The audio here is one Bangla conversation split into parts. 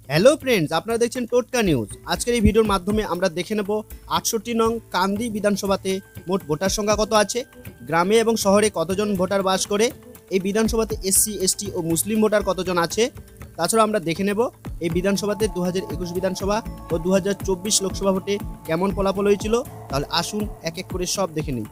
হ্যালো ফ্রেন্ডস, আপনারা দেখছেন টোটকা নিউজ। আজকের এই ভিডিওর মাধ্যমে আমরা দেখে নেব ৬৮ নং কান্দি বিধানসভাতে মোট ভোটার সংখ্যা কত আছে, গ্রামে এবং শহরে কতজন ভোটার বাস করে, এই বিধানসভাতে এসসি এসটি ও মুসলিম ভোটার কতজন আছে। তাছাড়া আমরা দেখে নেব এই বিধানসভাতে ২০২১ বিধানসভা ও ২০২৪ লোকসভা ভোটে কেমন ফলাফল হয়েছিল। তাহলে আসুন এক এক করে সব দেখে নিই।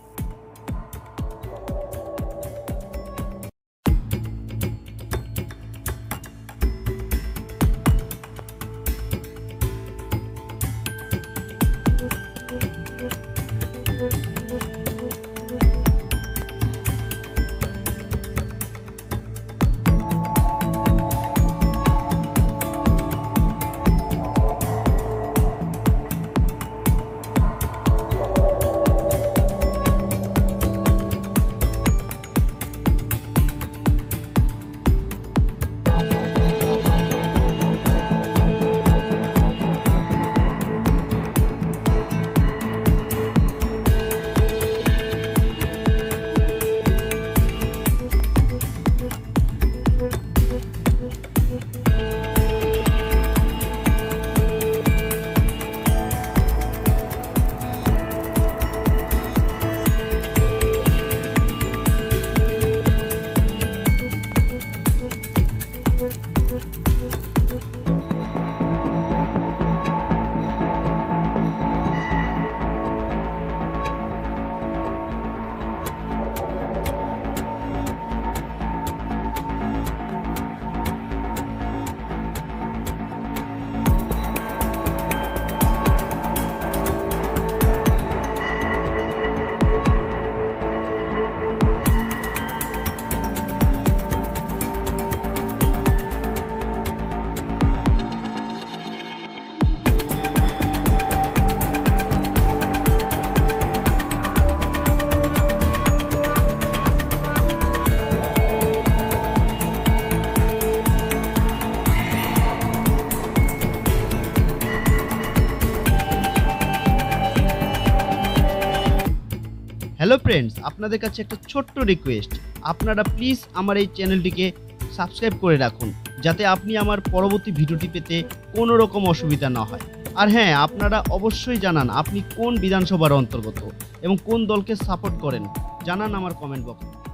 হ্যালো ফ্রেন্ডস, আপনাদের কাছে একটা ছোট্ট রিকোয়েস্ট, আপনারা প্লিজ আমার এই চ্যানেলটিকে সাবস্ক্রাইব করে রাখুন, যাতে আপনি আমার পরবর্তী ভিডিওটি পেতে কোনো রকম অসুবিধা না হয়। আর হ্যাঁ, আপনারা অবশ্যই জানান আপনি কোন বিধানসভার অন্তর্গত এবং কোন দলকে সাপোর্ট করেন, জানান আমার কমেন্ট বক্সে।